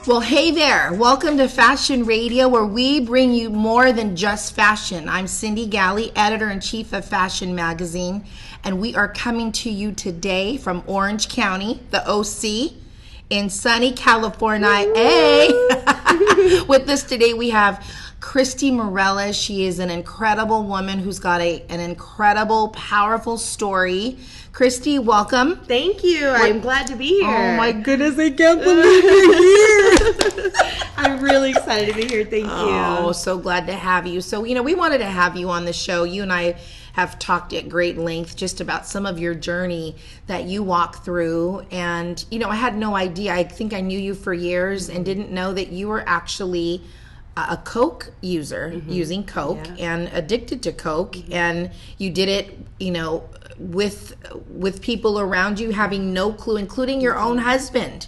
Well, hey there. Welcome to Fashion Radio, where we bring you more than just fashion. I'm Cindy Galley, editor-in-chief of Fashion Magazine, and we are coming to you today from Orange County, the OC, in sunny California. With us today, we have Christy Mireles. She is an incredible woman who's got an incredible, powerful story. Christy, welcome. Thank you. I'm glad to be here. Oh my goodness, I can't believe you're here. I'm really excited to be here. Thank you. Oh, so glad to have you. So, we wanted to have you on the show. You and I have talked at great length just about some of your journey that you walk through. And, I had no idea. I think I knew you for years and didn't know that you were actually a Coke user, using Coke and addicted to Coke. And you did it, with people around you having no clue, including your own husband.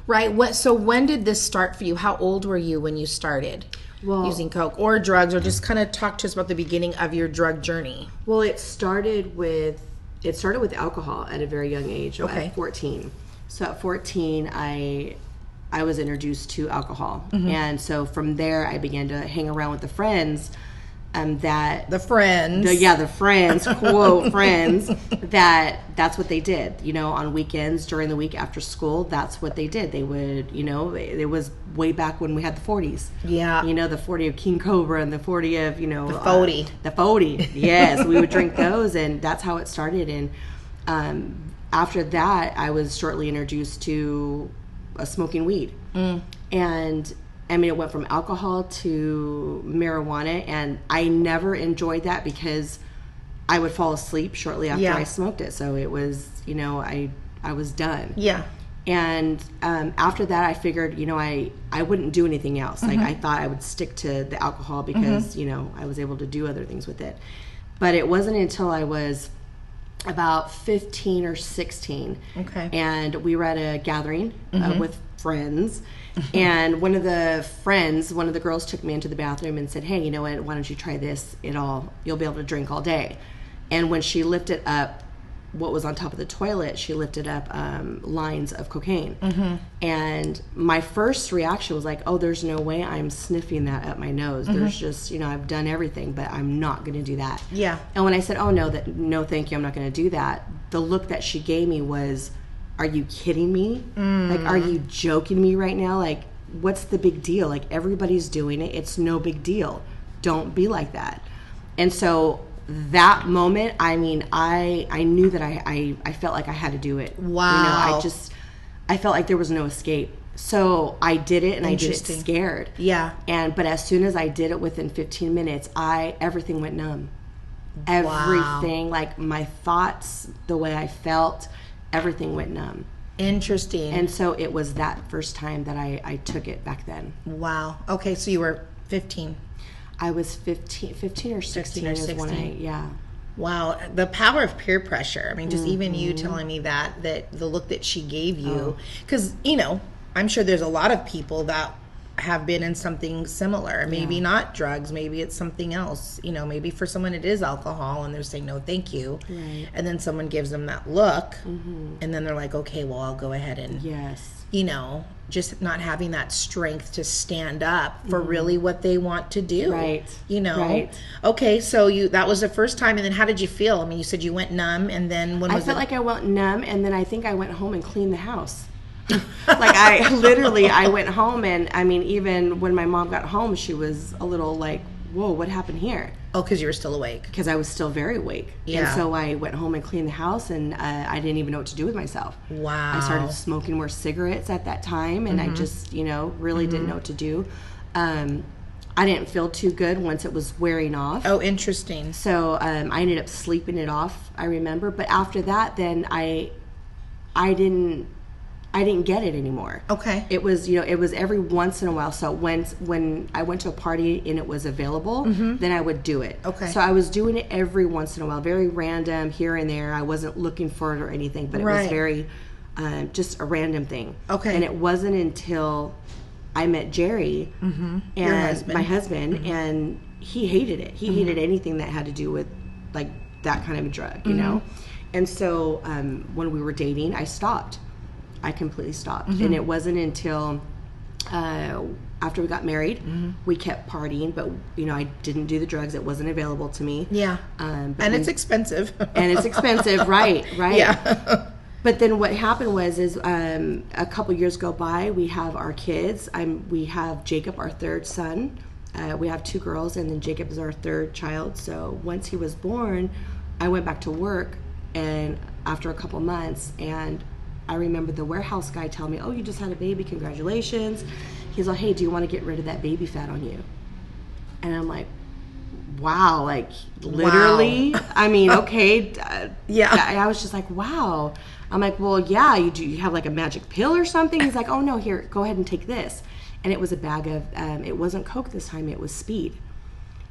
Right. So when did this start for you? How old were you when you started using Coke or drugs, or just kind of talk to us about the beginning of your drug journey? Well, it started with alcohol at a very young age. At 14. So at 14, I was introduced to alcohol, and so from there I began to hang around with the friends. The friends, quote, friends, that's what they did, on weekends, during the week, after school, that's what they did. They would, it was way back when we had the 40s. Yeah. The 40 of King Cobra and the 40 of, the 40. The 40, yes. We would drink those, and that's how it started. And after that, I was shortly introduced to smoking weed. And it went from alcohol to marijuana, and I never enjoyed that because I would fall asleep shortly after I smoked it. So it was, I was done. Yeah. And after that, I figured, I wouldn't do anything else. Like, I thought I would stick to the alcohol because, I was able to do other things with it. But it wasn't until I was about 15 or 16. Okay. And we were at a gathering with friends. And one of the girls took me into the bathroom and said, "Hey, you know what? Why don't you try this? You'll be able to drink all day." And when she lifted up what was on top of the toilet, she lifted up lines of cocaine. And my first reaction was like, "Oh, there's no way I'm sniffing that up my nose. There's just, I've done everything, but I'm not going to do that." Yeah. And when I said, "Oh no, thank you, I'm not going to do that," the look that she gave me was, "Are you kidding me? Like, are you joking me right now? Like, what's the big deal? Like, everybody's doing it. It's no big deal. Don't be like that." And so that moment, I knew that I felt like I had to do it. Wow. I felt like there was no escape. So I did it, and I did it scared. Yeah. But as soon as I did it, within 15 minutes, everything went numb. Everything, like my thoughts, the way I felt, everything went numb. Interesting. And so it was that first time that I took it back then. Wow. Okay, so you were 15. I was 15 or 16 is when Wow, the power of peer pressure. Just even you telling me that the look that she gave you, because I'm sure there's a lot of people that have been in something similar. Maybe not drugs, maybe it's something else. Maybe for someone it is alcohol, and they're saying no thank you. Right. And then someone gives them that look, and then they're like, okay, well, I'll go ahead and just not having that strength to stand up for really what they want to do. Right. Right. Okay, so that was the first time, and then how did you feel? You said you went numb, and then when was it? I felt like I went numb, and then I think I went home and cleaned the house. Like, I went home, and even when my mom got home, she was a little like, "Whoa, what happened here?" Oh, because you were still awake. Because I was still very awake. Yeah. And so I went home and cleaned the house, and I didn't even know what to do with myself. Wow. I started smoking more cigarettes at that time, and I just, really didn't know what to do. I didn't feel too good once it was wearing off. Oh, interesting. So I ended up sleeping it off, I remember. But after that, then I didn't get it anymore. Okay. It was, it was every once in a while. So when I went to a party and it was available, then I would do it. Okay. So I was doing it every once in a while, very random here and there. I wasn't looking for it or anything, but it was very just a random thing. Okay. And it wasn't until I met Jerry and my husband, and he hated it. He hated anything that had to do with like that kind of a drug, you know. And so when we were dating, I stopped. I completely stopped. And it wasn't until after we got married, we kept partying, but I didn't do the drugs. It wasn't available to me. Yeah. And it's expensive. And it's expensive, right? Yeah. But then what happened was a couple years go by. We have our kids. We have Jacob, our third son. We have 2 girls, and then Jacob is our third child. So once he was born, I went back to work, and after a couple months, and I remember the warehouse guy telling me, "Oh, you just had a baby. Congratulations." He's like, "Hey, do you want to get rid of that baby fat on you?" And I'm like, wow, like literally. Wow. I mean, okay. Yeah. I was just like, wow. I'm like, well, yeah, you have like a magic pill or something? He's like, oh no, here, go ahead and take this. And it was a bag of, it wasn't Coke this time, it was Speed.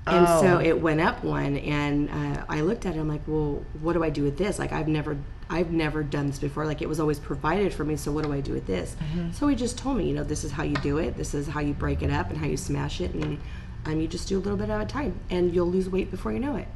And so it went up one, and I looked at it, I'm like, well, what do I do with this? Like, I've never done this before. Like, it was always provided for me, so what do I do with this? So he just told me, this is how you do it, this is how you break it up and how you smash it, and you just do a little bit at a time, and you'll lose weight before you know it.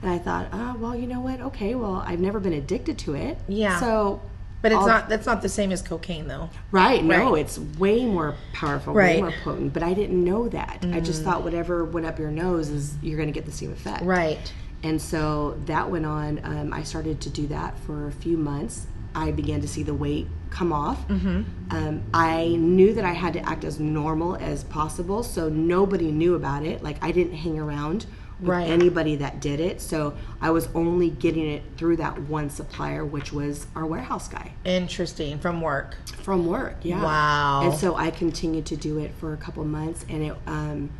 And I thought, well, you know what? Okay, well, I've never been addicted to it. Yeah. So, but that's not the same as cocaine, though. Right. No, it's way more powerful, way more potent. But I didn't know that. I just thought whatever went up your nose is you're going to get the same effect. Right. And so that went on. I started to do that for a few months. I began to see the weight come off. I knew that I had to act as normal as possible, so nobody knew about it. Like, I didn't hang around with anybody that did it, so I was only getting it through that one supplier, which was our warehouse guy. Interesting. From work, yeah. Wow. And so I continued to do it for a couple months, and it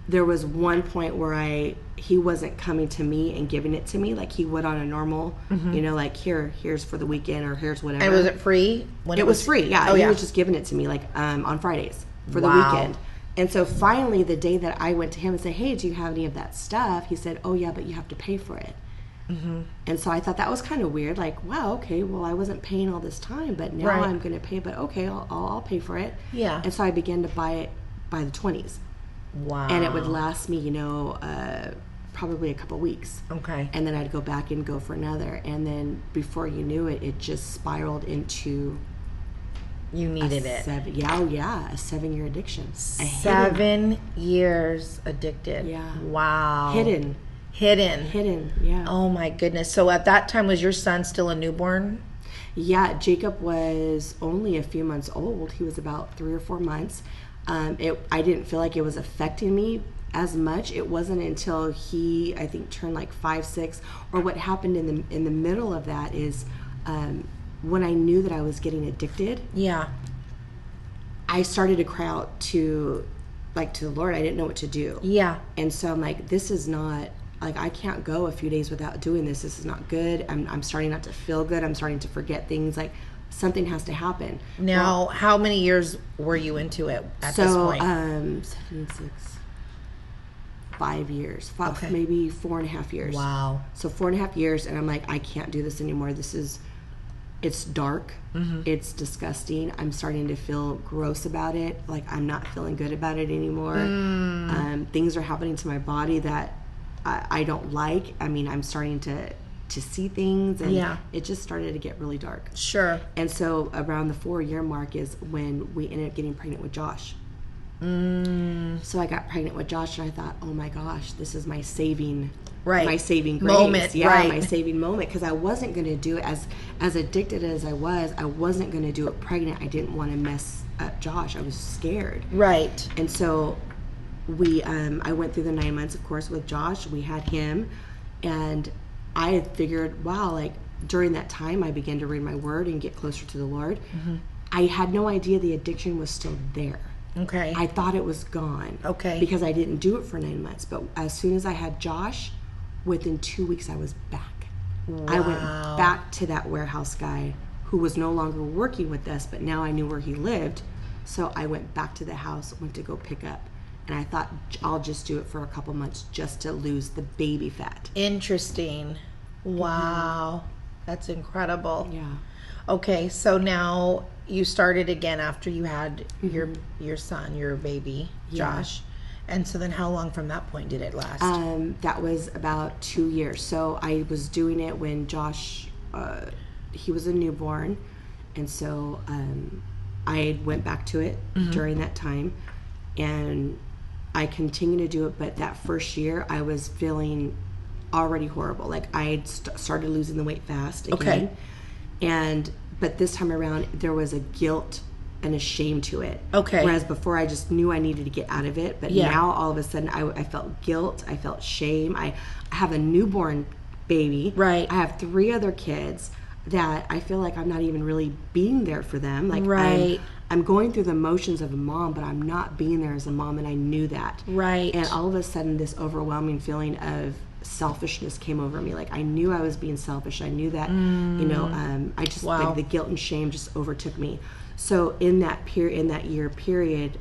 there was one point where he wasn't coming to me and giving it to me like he would on a normal, like here's for the weekend, or here's whatever. And was it free? It was free, yeah. He was just giving it to me like on Fridays for the weekend. And so finally, the day that I went to him and said, hey, do you have any of that stuff? He said, oh yeah, but you have to pay for it. And so I thought that was kind of weird. Like, wow, okay, well, I wasn't paying all this time, but now I'm going to pay. But okay, I'll pay for it. Yeah. And so I began to buy it by the 20s. Wow. And it would last me, probably a couple weeks. Okay. And then I'd go back and go for another. And then before you knew it, it just spiraled into... You needed it. A 7-year addiction. 7 years addicted. Yeah. Wow. Hidden, yeah. Oh my goodness. So at that time, was your son still a newborn? Yeah, Jacob was only a few months old. He was about 3 or 4 months. I didn't feel like it was affecting me as much. It wasn't until he, I think, turned like 5, 6, or what happened in the middle of that is when I knew that I was getting addicted. Yeah. I started to cry out to the Lord. I didn't know what to do. Yeah. And so I'm like, this is not, like, I can't go a few days without doing this. This is not good. I'm starting not to feel good. I'm starting to forget things. Like, something has to happen. Now, how many years were you into it at this point? 7, 6, 5 years. Maybe 4.5 years. Wow. So 4.5 years, and I'm like, I can't do this anymore. It's dark. It's disgusting. I'm starting to feel gross about it. Like, I'm not feeling good about it anymore. Things are happening to my body that I don't like. I mean, I'm starting to see things, and it just started to get really dark. Sure. And so around the 4-year mark is when we ended up getting pregnant with Josh. So I got pregnant with Josh, and I thought, oh my gosh, this is my saving my saving grace. Moment. My saving moment, because I wasn't going to do it as addicted as I wasn't going to do it pregnant. I didn't want to mess up Josh. I was scared. Right. And so I went through the 9 months, of course, with Josh. We had him, and I figured, wow, like, during that time I began to read my word and get closer to the Lord. I had no idea the addiction was still there. Okay. I thought it was gone. Okay. Because I didn't do it for 9 months. But as soon as I had Josh, within 2 weeks I was back. Wow. I went back to that warehouse guy who was no longer working with us, but now I knew where he lived. So I went back to the house, went to go pick up. And I thought, I'll just do it for a couple months just to lose the baby fat. Interesting. Wow. That's incredible. Yeah. Okay, so now you started again after you had your son, your baby, Josh. And so then how long from that point did it last? That was about 2 years. So I was doing it when Josh, he was a newborn. And so I went back to it during that time. And I continued to do it. But that first year, I was feeling already horrible. Like I had started losing the weight fast again. Okay. But this time around, there was a guilt and a shame to it. Okay. Whereas before I just knew I needed to get out of it. But now all of a sudden I felt guilt. I felt shame. I have a newborn baby. Right. I have 3 other kids that I feel like I'm not even really being there for them. Like I'm going through the motions of a mom, but I'm not being there as a mom, and I knew that. Right. And all of a sudden this overwhelming feeling of selfishness came over me. Like I knew I was being selfish. I knew that, I just like the guilt and shame just overtook me. So in that year period,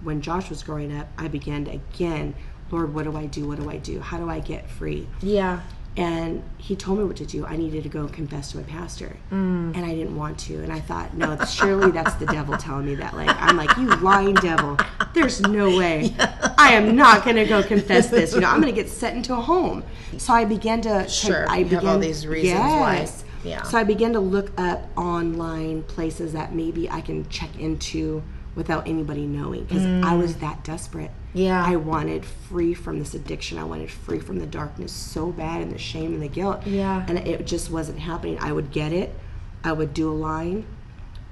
when Josh was growing up, I began to again, Lord, what do I do? What do I do? How do I get free? Yeah. And he told me what to do. I needed to go and confess to a pastor. And I didn't want to. And I thought, no, surely that's the devil telling me that. Like, I'm like, you lying devil. There's no way. I am not going to go confess this. I'm going to get sent into a home. So I began to... I have all these reasons why. Yeah. So I began to look up online places that maybe I can check into without anybody knowing, because I was that desperate. Yeah. I wanted free from this addiction. I wanted free from the darkness so bad, and the shame and the guilt. Yeah. And it just wasn't happening. I would get it. I would do a line,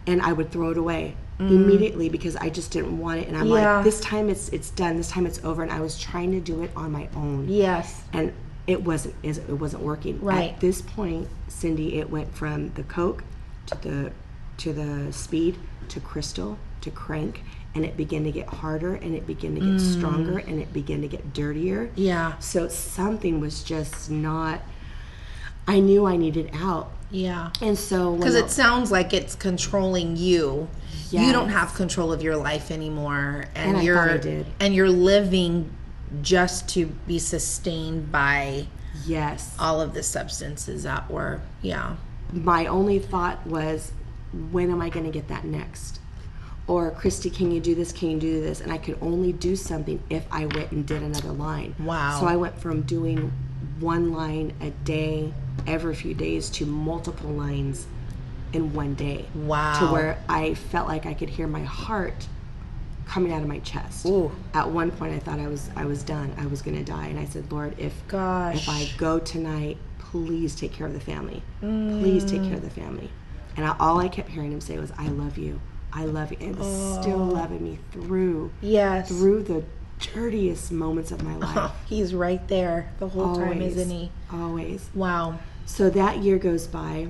and I would throw it away immediately because I just didn't want it. And I'm like, this time it's done. This time it's over. And I was trying to do it on my own. Yes. And it wasn't working. Right. At this point, Cindy, it went from the Coke to the speed to crystal to crank, and it began to get harder, and it began to get stronger, and it began to get dirtier. Yeah. So something was just not. I knew I needed out. Yeah. And so because it sounds like it's controlling you. Yes. You don't have control of your life anymore, and I thought I did. And you're living just to be sustained by all of the substances that were my only thought was, when am I going to get that next? Or, Christy, can you do this? Can you do this? And I could only do something if I went and did another line. Wow. So I went from doing 1 line a day every few days to multiple lines in 1 day. Wow. To where I felt like I could hear my heart coming out of my chest. Ooh. At one point I thought I was done. I was going to die. And I said, Lord, if I go tonight, please take care of the family. Please take care of the family. And all I kept hearing him say was, I love you. I love you. And still loving me through the dirtiest moments of my life. He's right there the whole time, isn't he? Always. Wow. So that year goes by.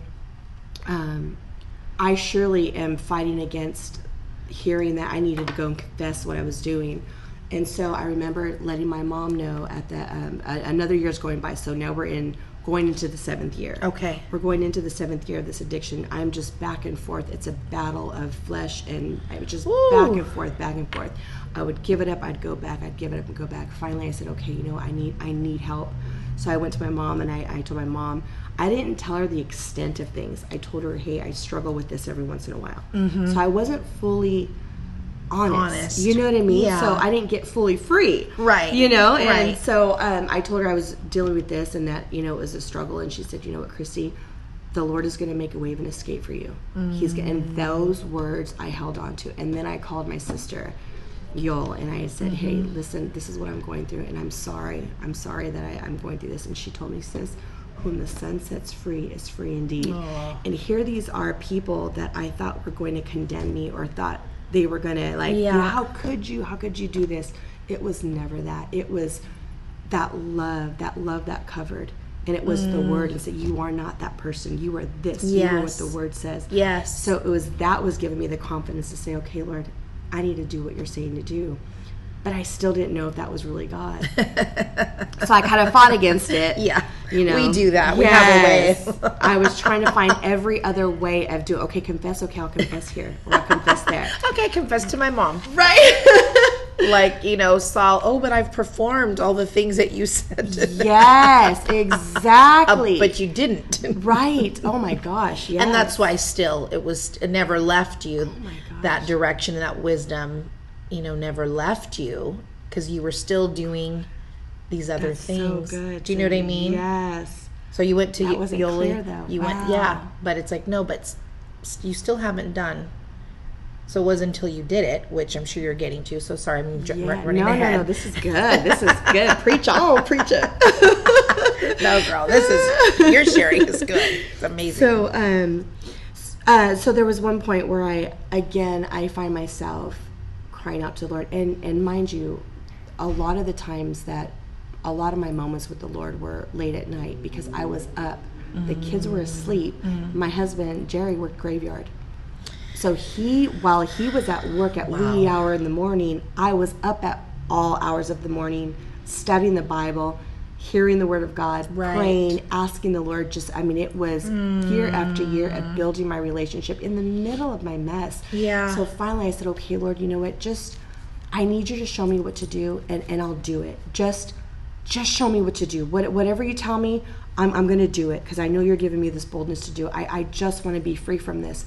I surely am fighting against hearing that I needed to go and confess what I was doing. And so I remember letting my mom know at the another year's going by. So now we're going into the 7th year. Okay. We're going into the 7th year of this addiction. I'm just back and forth. It's a battle of flesh, and I was just back and forth, back and forth. I would give it up, I'd go back, I'd give it up and go back. Finally I said, okay, I need help. So I went to my mom, and I told my mom, I didn't tell her the extent of things. I told her, hey, I struggle with this every once in a while. Mm-hmm. So I wasn't fully honest. You know what I mean? Yeah. So I didn't get fully free. Right. And so I told her I was dealing with this, and that, it was a struggle. And she said, you know what, Christy, the Lord is going to make a way of an escape for you. And those words I held on to. And then I called my sister, Yul, and I said, hey, listen, this is what I'm going through, and I'm sorry that I'm going through this. And she told me, sis, whom the sun sets free is free indeed. Aww. And here these are people that I thought were going to condemn me, or thought they were going to how could you do this? It was never that. It was that love that covered. And it was the word, and said, you are not that person. You are this. Yes. You are what the word says. Yes. So that was giving me the confidence to say, okay, Lord, I need to do what you're saying to do. But I still didn't know if that was really God. So I kind of fought against it. Yeah. We do that. We have a way. I was trying to find every other way of doing, okay, confess. Okay, I'll confess here. Or I'll confess there. Okay, confess to my mom. Right. Like, Saul, but I've performed all the things that you said. Yes, exactly. But you didn't. Right. Oh my gosh. Yes. And that's why it never left you. Oh my gosh. That direction and that wisdom, never left you. because you were still doing these other things. So good. Do you know what I mean? Yes. So you went to that wasn't Yoli. Clear, though. You wow. went, yeah. But it's like, no, but you still haven't done. So it wasn't until you did it, which I'm sure you're getting to. So sorry, I'm running ahead. No, this is good. This is good. Preach on, preach it. No, girl, your sharing is good. It's amazing. So there was one point where I find myself crying out to the Lord, and mind you, a lot of the times that a lot of my moments with the Lord were late at night because I was up. The kids were asleep. My husband Jerry worked graveyard. So while he was at work at wee hour in the morning, I was up at all hours of the morning, studying the Bible, hearing the Word of God, praying, asking the Lord. It was year after year of building my relationship in the middle of my mess. Yeah. So finally I said, okay, Lord, you know what? I need you to show me what to do, and I'll do it. Just show me what to do. Whatever you tell me, I'm going to do it because I know you're giving me this boldness to do it. I just want to be free from this.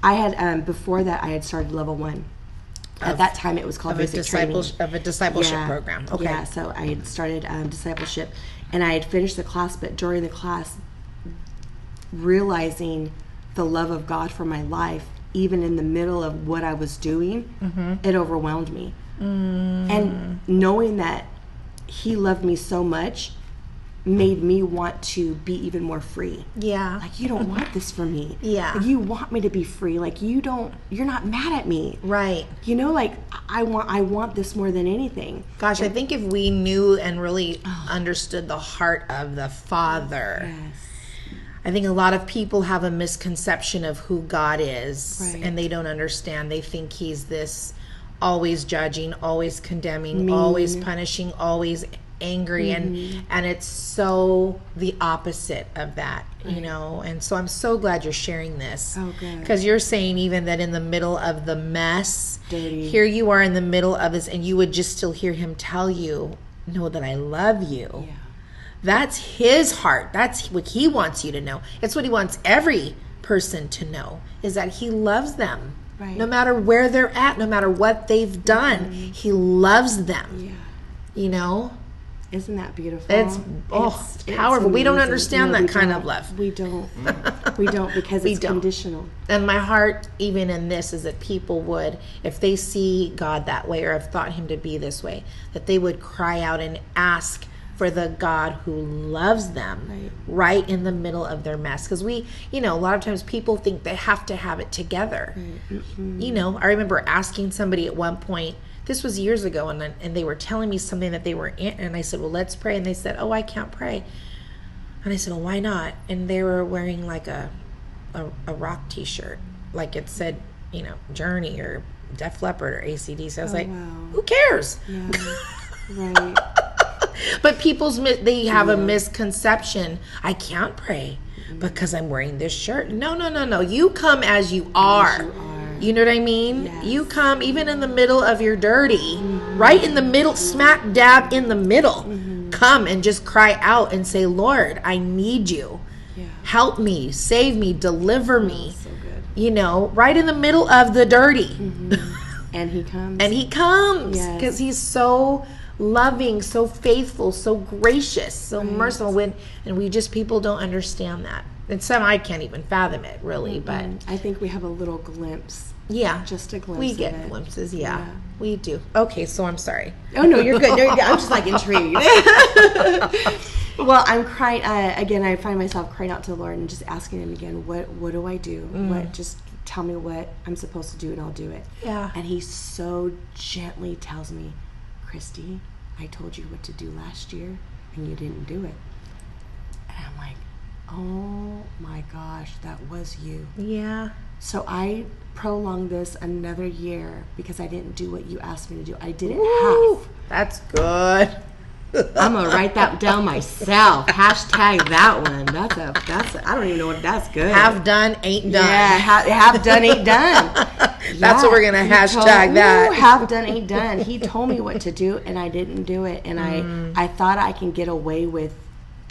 I had before that I had started level 1. At that time it was called basic training of a discipleship program. Okay. Yeah, so I had started discipleship, and I had finished the class, but during the class, realizing the love of God for my life, even in the middle of what I was doing, it overwhelmed me. And knowing that He loved me so much made me want to be even more free. Yeah. Like, you don't want this for me. Yeah. Like, you want me to be free. Like, you're not mad at me. Right. You know, like, I want this more than anything. Gosh, I think if we knew and really understood the heart of the Father. Yes. I think a lot of people have a misconception of who God is, and they don't understand. They think He's this always judging, always condemning, always punishing, always angry, and it's so the opposite of that, you know. And so I'm so glad you're sharing this. Oh, good. Because you're saying even that in the middle of the mess, dirty, here you are in the middle of this, and you would just still hear Him tell you, know that I love you. Yeah. That's His heart. That's what He wants you to know. It's what He wants every person to know, is that He loves them. Right. No matter where they're at, no matter what they've done, He loves them. Yeah. You know? Isn't that beautiful? It's powerful. We don't understand that kind of love. We don't. We don't, because it's conditional. And my heart, even in this, is that people would, if they see God that way or have thought Him to be this way, that they would cry out and ask for the God who loves them right in the middle of their mess. Because a lot of times people think they have to have it together. You know, I remember asking somebody at one point, this was years ago, and they were telling me something that they were in, and I said, well, let's pray. And they said, oh, I can't pray. And I said, well, why not? And they were wearing like a rock t-shirt, like it said, Journey or Def Leppard or AC/DC. I was who cares? Yeah. Right. But they have a misconception. I can't pray because I'm wearing this shirt. No. You come as you are. You know what I mean? Yes. You come even in the middle of your dirty, right in the middle, smack dab in the middle. Come and just cry out and say, Lord, I need you. Yeah. Help me, save me, deliver me. So good. Right in the middle of the dirty. And He comes. And He comes Yes. because He's so loving, so faithful, so gracious, so merciful. And people don't understand that. And I can't even fathom it, really. But I think we have a little glimpse. Yeah. Just a glimpse. We of get it. glimpses, yeah. We do. Okay, so I'm sorry. Oh, no, you're good. I'm just intrigued. Well, I'm crying. Again, I find myself crying out to the Lord and just asking Him again, what do I do? Just tell me what I'm supposed to do, and I'll do it. Yeah. And He so gently tells me, Christy, I told you what to do last year, and you didn't do it. And I'm like, oh my gosh, that was you. Yeah. So I prolonged this another year because I didn't do what you asked me to do. I did it half. That's good. I'm gonna write that down myself. Hashtag that one. That's I don't even know what that's good. Have done ain't done. Yeah, have done ain't done. That's what we're gonna hashtag that. Have done ain't done. He told me what to do and I didn't do it, and I thought I can get away with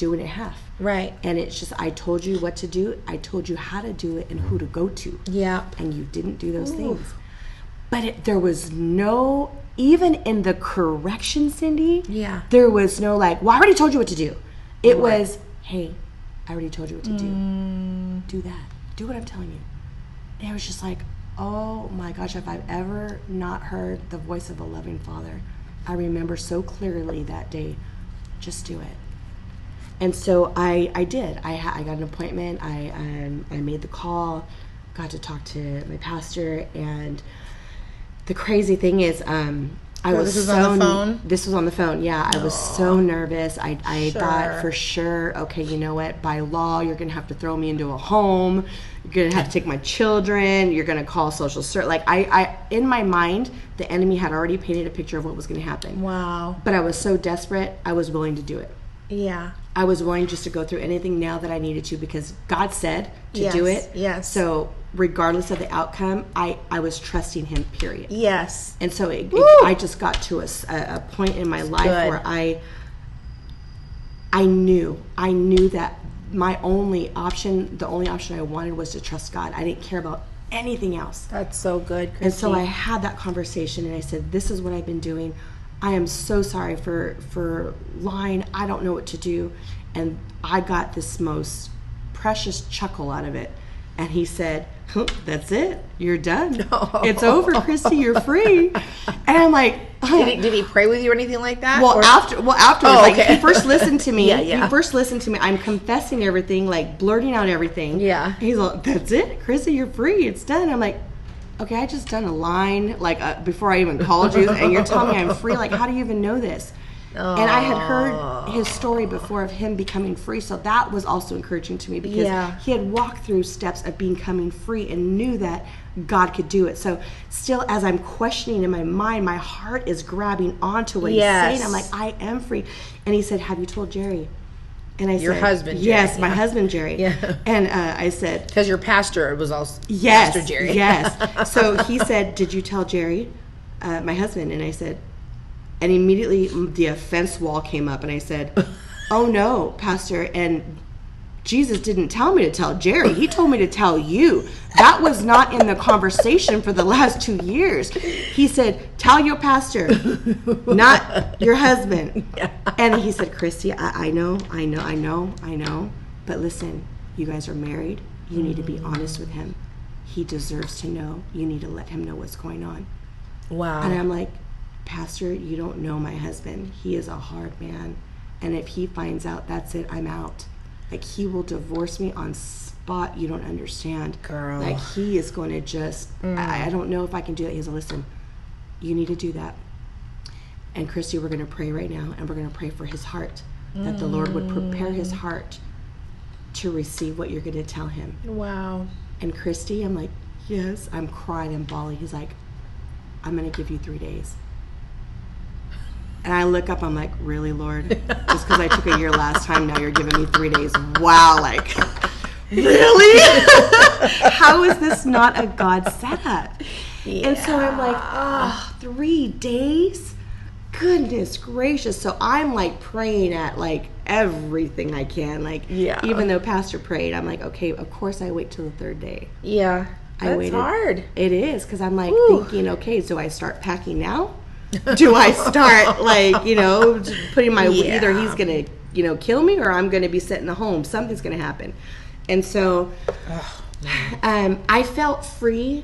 doing it half. Right. And it's just, I told you what to do, I told you how to do it and who to go to. Yeah. And you didn't do those things. But there was no, even in the correction, Cindy, Yeah. there was no like, well, I already told you what to do. It was, hey, I already told you what to do. Do that. Do what I'm telling you. And it was just like, oh my gosh, if I've ever not heard the voice of a loving Father, I remember so clearly that day, just do it. And so I did. I got an appointment. I made the call, got to talk to my pastor, and the crazy thing is, this was on the phone? This was on the phone, yeah. I was so nervous. I thought for sure, okay, you know what? By law, you're going to have to throw me into a home. You're going to have to take my children. You're going to call social service. Like, I in my mind, the enemy had already painted a picture of what was going to happen. Wow. But I was so desperate, I was willing to do it. Yeah. I was willing just to go through anything now that I needed to, because God said to do it. Yes. So regardless of the outcome, I was trusting him, period. Yes. And so I just got to a point in my life where I knew that the only option I wanted was to trust God. I didn't care about anything else. That's so good, Christy. And so I had that conversation, and I said, this is what I've been doing. I am so sorry for lying. I don't know what to do. And I got this most precious chuckle out of it. And he said, that's it. You're done. No. It's over, Christy. You're free. And I'm like, did he pray with you or anything like that? Well, afterwards, oh, okay. Like, he first listened to me. Yeah. He first listened to me. I'm confessing everything, like blurting out everything. Yeah. He's like, that's it, Christy. You're free. It's done. I'm like, okay, I just done a line like before I even called you, and you're telling me I'm free. Like, how do you even know this? Oh. And I had heard his story before of him becoming free, so that was also encouraging to me, because he had walked through steps of becoming free and knew that God could do it. So still, as I'm questioning in my mind, my heart is grabbing onto what he's saying. I'm like, I am free. And he said, have you told Jerry? And I said, your husband, Jerry. Yes, my husband, Jerry. Yeah. And I said, because your pastor was also Pastor Jerry. Yes. So he said, did you tell Jerry, my husband? And I said, and immediately the offense wall came up, and I said, oh no, Pastor, and Jesus didn't tell me to tell Jerry. He told me to tell you. That was not in the conversation for the last 2 years. He said, tell your pastor, not your husband. Yeah. And he said, Christy, I know. But listen, you guys are married. You need to be honest with him. He deserves to know. You need to let him know what's going on. Wow. And I'm like, Pastor, you don't know my husband. He is a hard man. And if he finds out, that's it, I'm out. Like, he will divorce me on spot. You don't understand. Girl. Like, he is going to just, I don't know if I can do it. He said, listen, you need to do that. And Christy, we're going to pray right now, and we're going to pray for his heart, that the Lord would prepare his heart to receive what you're going to tell him. Wow. And Christy, I'm like, yes. I'm crying and bawling. He's like, I'm going to give you 3 days. And I look up, I'm like, really, Lord? Just because I took a year last time, now you're giving me 3 days. Wow, like, really? How is this not a God setup? Yeah. And so I'm like, 3 days? Goodness gracious. So I'm like praying at like everything I can. Like, even though Pastor prayed, I'm like, okay, of course I wait till the 3rd day. Yeah. I waited. Hard. It is, because I'm like thinking, okay, so I start packing now? Do I start like, putting my, either he's going to, kill me, or I'm going to be sitting at home. Something's going to happen. And so I felt free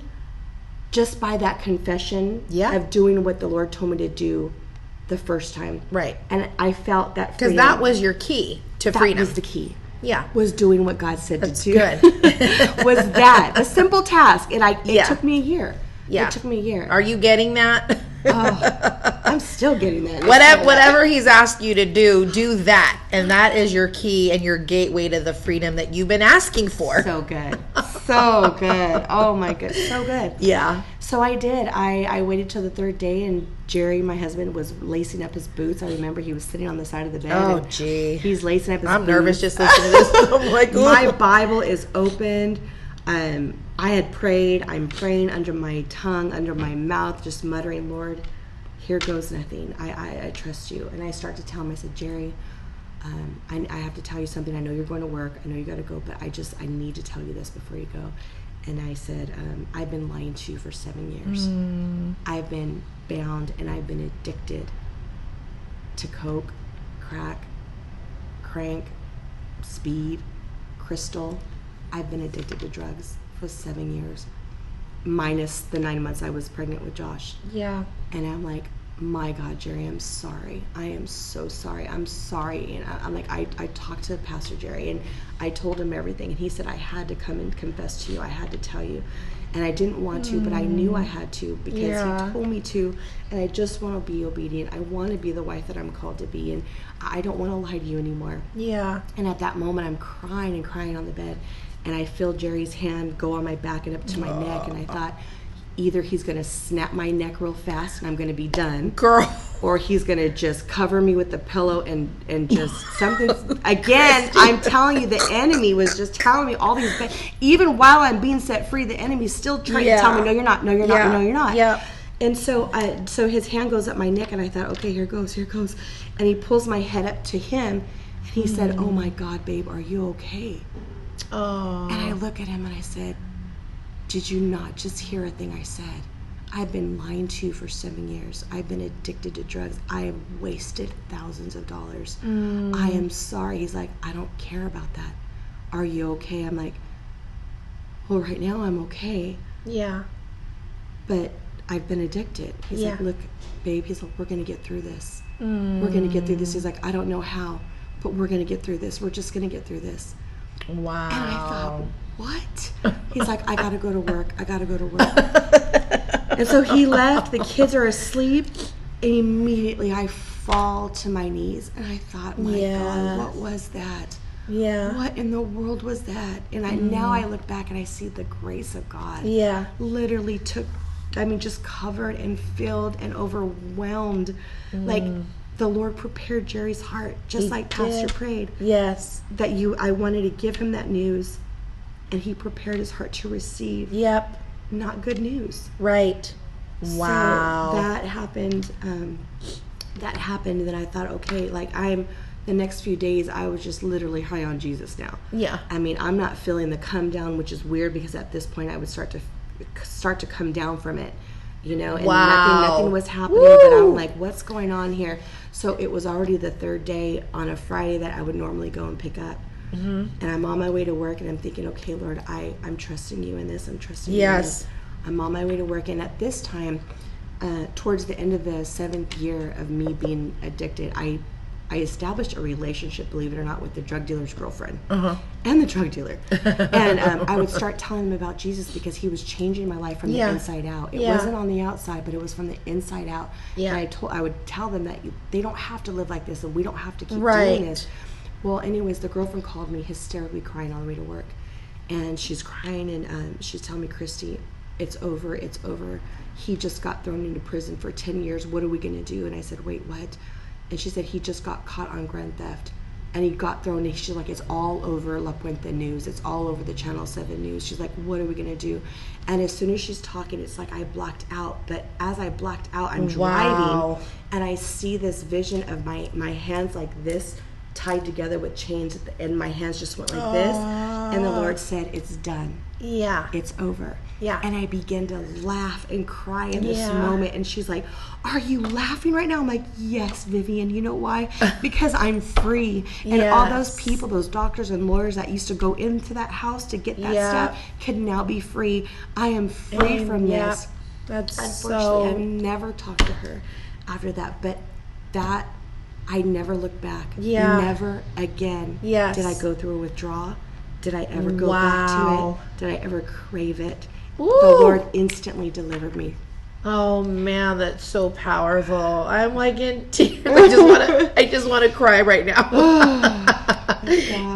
just by that confession of doing what the Lord told me to do the first time. Right. And I felt that freedom. Because that was your key to freedom. That was the key. Yeah. Was doing what God said That's to do. Good. Was that. A simple task. And it took me a year. Yeah. It took me a year. Are you getting that? I'm still getting that. Whatever he's asked you to do that. And that is your key and your gateway to the freedom that you've been asking for. So good. So good. Oh my goodness. So good. Yeah. So I did. I waited till the 3rd day, and Jerry, my husband, was lacing up his boots. I remember he was sitting on the side of the bed. Oh, gee. He's lacing up his boots. I'm nervous just listening to this. I'm like, my Bible is opened. I had prayed. I'm praying under my tongue, under my mouth, just muttering, Lord, here goes nothing. I trust you. And I start to tell him, I said, Jerry, I have to tell you something. I know you're going to work. I know you got to go, but I need to tell you this before you go. And I said, I've been lying to you for 7 years. I've been bound and I've been addicted to coke, crack, crank, speed, crystal. I've been addicted to drugs for 7 years, minus the 9 months I was pregnant with Josh. Yeah. And I'm like, my God, Jerry, I'm sorry. I am so sorry. I'm sorry. And I'm like, I talked to Pastor Jerry and I told him everything. And he said, I had to come and confess to you. I had to tell you. And I didn't want to, but I knew I had to because he told me to. And I just want to be obedient. I want to be the wife that I'm called to be. And I don't want to lie to you anymore. Yeah. And at that moment, I'm crying and crying on the bed. And I feel Jerry's hand go on my back and up to my neck. And I thought, either he's going to snap my neck real fast and I'm going to be done. Girl. Or he's going to just cover me with the pillow and just something. Again, I'm telling you, the enemy was just telling me all these things. Even while I'm being set free, the enemy's still trying to tell me, no, you're not. No, you're not. No, you're not. Yeah. And so his hand goes up my neck and I thought, okay, here goes. And he pulls my head up to him and he said, oh my God, babe, are you okay? Oh. And I look at him and I said, did you not just hear a thing I said? I've been lying to you for 7 years. I've been addicted to drugs. I have wasted thousands of dollars. I am sorry. He's like, I don't care about that. Are you okay? I'm like, well, right now I'm okay. Yeah. But I've been addicted. He's like, look, babe, he's like, we're going to get through this. We're going to get through this. He's like, I don't know how, but we're going to get through this. We're just going to get through this. Wow. And I thought, what? He's like, I got to go to work. And so he left. The kids are asleep. And immediately I fall to my knees. And I thought, my God, what was that? Yeah. What in the world was that? And now I look back and I see the grace of God. Yeah. Literally just covered and filled and overwhelmed. Like the Lord prepared Jerry's heart, just like Pastor prayed. Yes. That I wanted to give him that news. And he prepared his heart to receive. Yep. Not good news. Right. Wow. So that happened. And then I thought, okay, like the next few days, I was just literally high on Jesus now. Yeah. I mean, I'm not feeling the come down, which is weird because at this point I would start to come down from it, and nothing was happening. But I'm like, what's going on here? So it was already the third day on a Friday that I would normally go and pick up. And I'm on my way to work and I'm thinking, okay, Lord, I'm trusting you in this. I'm trusting you in this. I'm on my way to work. And at this time, towards the end of the 7th year of me being addicted, I established a relationship, believe it or not, with the drug dealer's girlfriend and the drug dealer. And I would start telling him about Jesus because he was changing my life from the inside out. It wasn't on the outside, but it was from the inside out. And I would tell them that they don't have to live like this and we don't have to keep doing this. Well, anyways, the girlfriend called me hysterically crying on the way to work. And she's crying and she's telling me, Christy, it's over. He just got thrown into prison for 10 years. What are we going to do? And I said, wait, what? And she said he just got caught on grand theft. And he got thrown in. She's like, it's all over La Puente News. It's all over the Channel 7 News. She's like, what are we going to do? And as soon as she's talking, it's like I blacked out. But as I blacked out, I'm driving. And I see this vision of my hands like this, tied together with chains, and my hands just went like this. And the Lord said, it's done. Yeah. It's over. Yeah. And I began to laugh and cry in this moment. And she's like, are you laughing right now? I'm like, yes, Vivian. You know why? Because I'm free. And all those people, those doctors and lawyers that used to go into that house to get that stuff could now be free. I am free from this. That's Unfortunately, I've never talked to her after that. But that, I never looked back. Yeah. Never again did I go through a withdrawal. Did I ever go back to it? Did I ever crave it? Ooh. The Lord instantly delivered me. Oh man, that's so powerful. I'm like in tears. I just want to cry right now.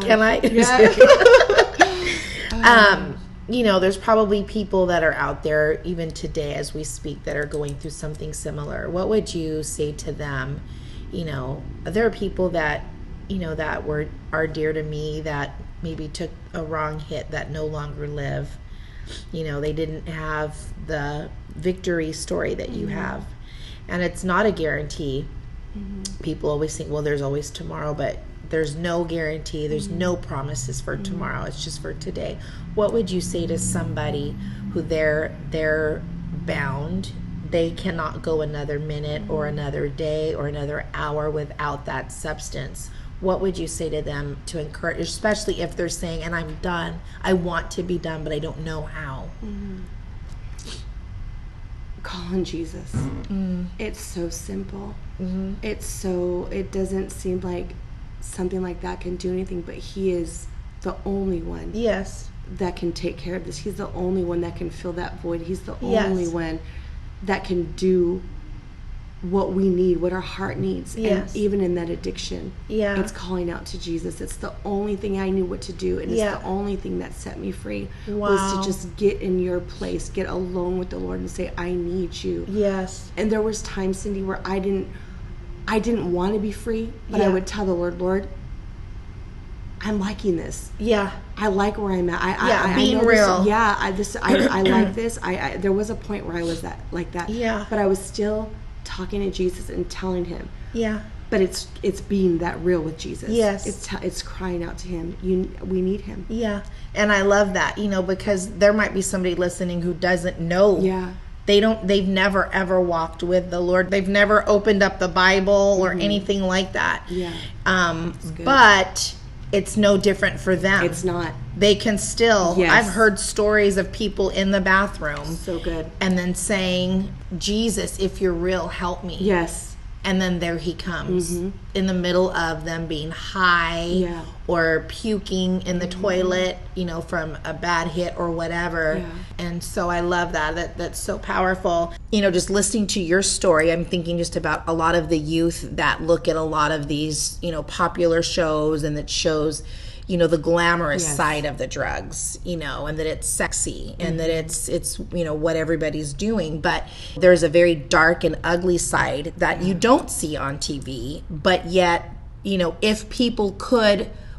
Can I? Yeah. There's probably people that are out there even today as we speak that are going through something similar. What would you say to them? There are people that that are dear to me that maybe took a wrong hit that no longer live. They didn't have the victory story that you have. And it's not a guarantee. People always think, well, there's always tomorrow, but there's no guarantee, there's no promises for tomorrow, it's just for today. What would you say to somebody who they're bound, they cannot go another minute or another day or another hour without that substance? What would you say to them to encourage, especially if they're saying, and I'm done, I want to be done, but I don't know how? Call on Jesus. It's so simple. It doesn't seem like something like that can do anything, but he is the only one that can take care of this. He's the only one that can fill that void. He's the only one that can do what we need, what our heart needs. And even in that addiction, it's calling out to Jesus. It's the only thing I knew what to do, and it's the only thing that set me free was to just get in your place, get alone with the Lord and say, I need you. And there was times, Cindy, where I didn't want to be free, but I would tell the Lord, I'm liking this. I like where I'm at. Being I know real. This, I like this. There was a point where I was like that. But I was still talking to Jesus and telling him. But it's being that real with Jesus. It's crying out to him. We need him. And I love that, because there might be somebody listening who doesn't know. They've never ever walked with the Lord. They've never opened up the Bible or anything like that. But it's no different for them. It's not. They can still. I've heard stories of people in the bathroom. So good. And then saying, Jesus, if you're real, help me. And then there he comes in the middle of them being high or puking in the toilet, from a bad hit or whatever. And so I love that. That's so powerful. Just listening to your story, I'm thinking just about a lot of the youth that look at a lot of these, popular shows, and that shows, the glamorous side of the drugs, and that it's sexy and that it's what everybody's doing. But there's a very dark and ugly side that you don't see on TV. But yet, if people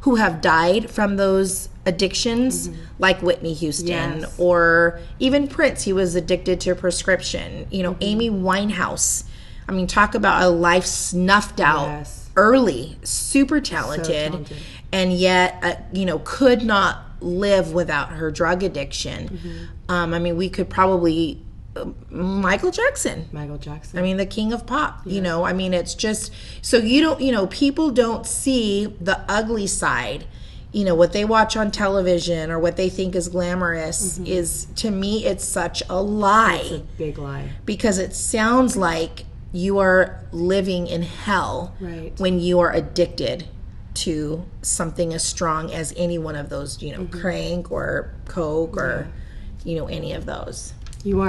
who have died from those addictions, like Whitney Houston or even Prince, he was addicted to prescription. Amy Winehouse. I mean, talk about a life snuffed out early, super talented. And yet, could not live without her drug addiction. I mean, we could probably, Michael Jackson. I mean, the king of pop, I mean, it's just, so people don't see the ugly side. What they watch on television or what they think is glamorous is, to me, it's such a lie. It's a big lie. Because it sounds like you are living in hell when you are addicted to something as strong as any one of those, crank or coke or, any of those. You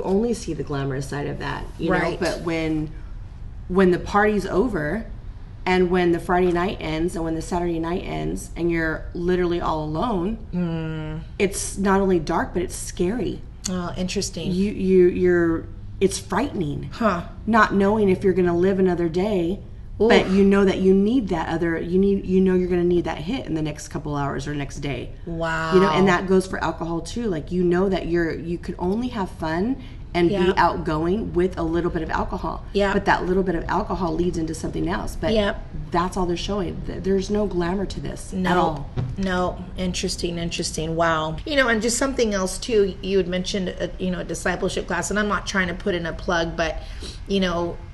only see the glamorous side of that, know, but when the party's over and when the Friday night ends and when the Saturday night ends and you're literally all alone, it's not only dark, but it's scary. Oh, interesting. It's frightening. Not knowing if you're going to live another day. Oof. But that you need that other, you're going to need that hit in the next couple hours or next day. Wow. And that goes for alcohol too. Like, that you could only have fun and be outgoing with a little bit of alcohol. But that little bit of alcohol leads into something else. But that's all they're showing. There's no glamour to this at all. No. Interesting. Wow. And just something else too, you had mentioned, a discipleship class, and I'm not trying to put in a plug, but,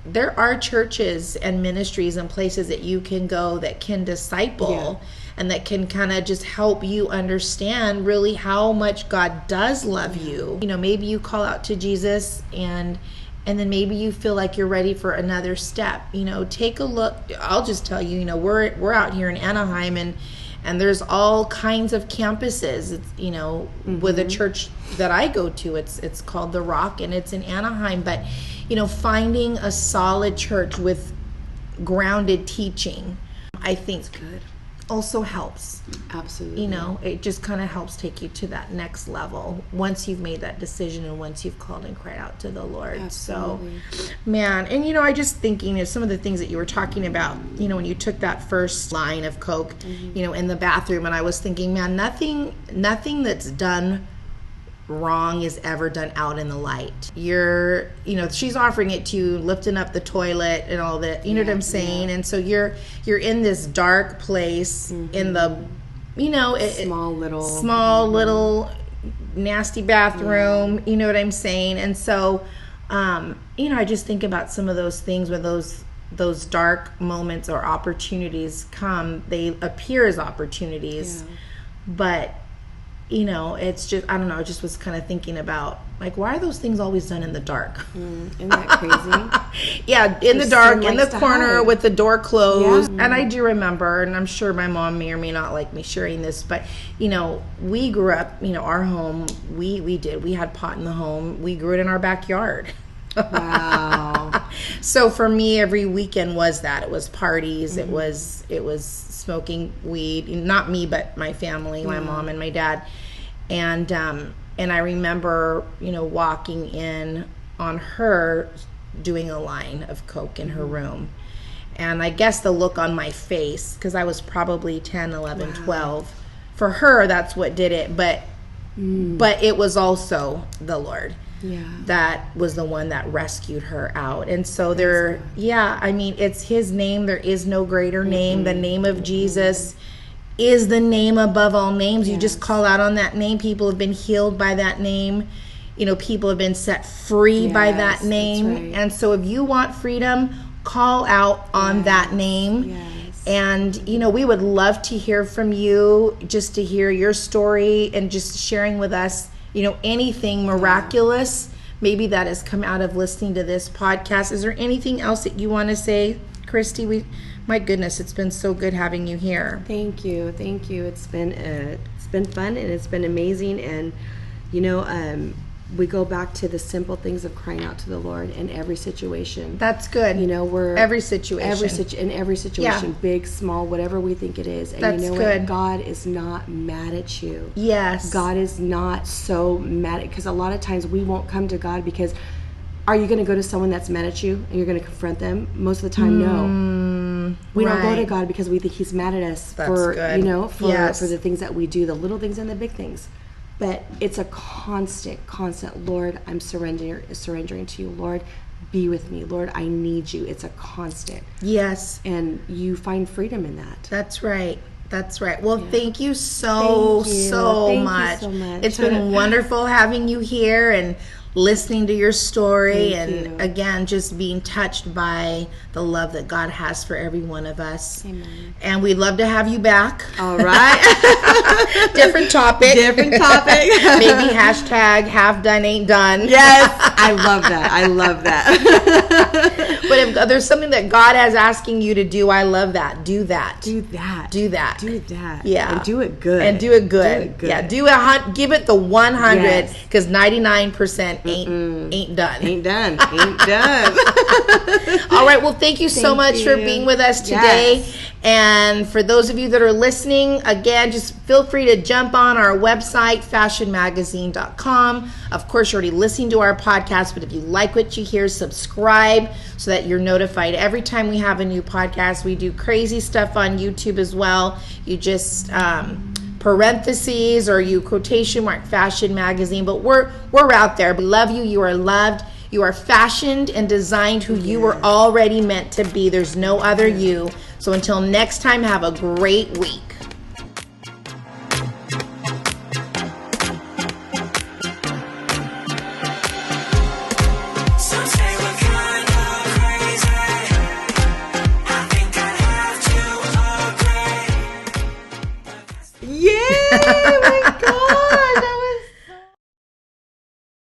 there are churches and ministries and places that you can go that can disciple and that can kind of just help you understand really how much God does love you. Maybe you call out to Jesus and then maybe you feel like you're ready for another step. Take a look. I'll just tell you, we're out here in Anaheim and there's all kinds of campuses. It's, with a church that I go to, it's called The Rock, and it's in Anaheim. But, finding a solid church with grounded teaching, I think, good. Also helps. Absolutely. It just kind of helps take you to that next level once you've made that decision and once you've called and cried out to the Lord. Absolutely. So, man, and I just thinking of some of the things that you were talking about, when you took that first line of Coke, in the bathroom, and I was thinking, man, nothing that's done wrong is ever done out in the light. She's offering it to you, lifting up the toilet and all that, you know what I'm saying? And so you're in this dark place in the, small little nasty bathroom, you know what I'm saying? And so, I just think about some of those things when those dark moments or opportunities come, they appear as opportunities, but it's just, I don't know, I just was kind of thinking about, like, why are those things always done in the dark? Isn't that crazy? Yeah, in the dark, in the corner with the door closed. Yeah. And I do remember, and I'm sure my mom may or may not like me sharing this, but, we grew up, our home, we had pot in the home. We grew it in our backyard. Wow. So for me, every weekend was that. It was parties. It was smoking weed. Not me, but my family, my mom and my dad. And I remember, walking in on her doing a line of coke in her room. And I guess the look on my face, because I was probably 10, 11, 12. For her, that's what did it. But it was also the Lord. Yeah. That was the one that rescued her out. And so it's his name. There is no greater name. The name of Jesus is the name above all names. Yes. You just call out on that name. People have been healed by that name. People have been set free by that name. That's right. And so if you want freedom, call out on that name. Yes. And, we would love to hear from you, just to hear your story and just sharing with us, anything miraculous, maybe that has come out of listening to this podcast. Is there anything else that you want to say, Christy? My goodness, it's been so good having you here. Thank you. It's been fun and it's been amazing. And we go back to the simple things of crying out to the Lord in every situation. That's good. We're every situation, in every situation, big, small, whatever we think it is. And that's good. What? God is not mad at you. Yes. God is not so mad because a lot of times we won't come to God because are you going to go to someone that's mad at you and you're going to confront them? Most of the time, no. We don't go to God because we think He's mad at us for the things that we do, the little things and the big things. But it's a constant, Lord, I'm surrendering to you. Lord, be with me. Lord, I need you. It's a constant. Yes. And you find freedom in that. That's right. Well, thank you so much. It's been wonderful having you here and listening to your story again, just being touched by the love that God has for every one of us. Amen. And we'd love to have you back. All right. Different topic. Maybe hashtag half done ain't done. Yes. I love that. But if there's something that God is asking you to do, I love that. Do that. Yeah. And do it good. Yeah. Give it the 100 because 99% ain't done. All right. Well, thank you so much for being with us today. Yes. And for those of you that are listening, again, just feel free to jump on our website, fashionmagazine.com. Of course, you're already listening to our podcast, but if you like what you hear, subscribe so that you're notified every time we have a new podcast. We do crazy stuff on YouTube as well. You just parentheses or you quotation mark Fashion Magazine, but we're out there. We love you. You are loved. You are fashioned and designed who you were already meant to be. There's no other you. So until next time, have a great week.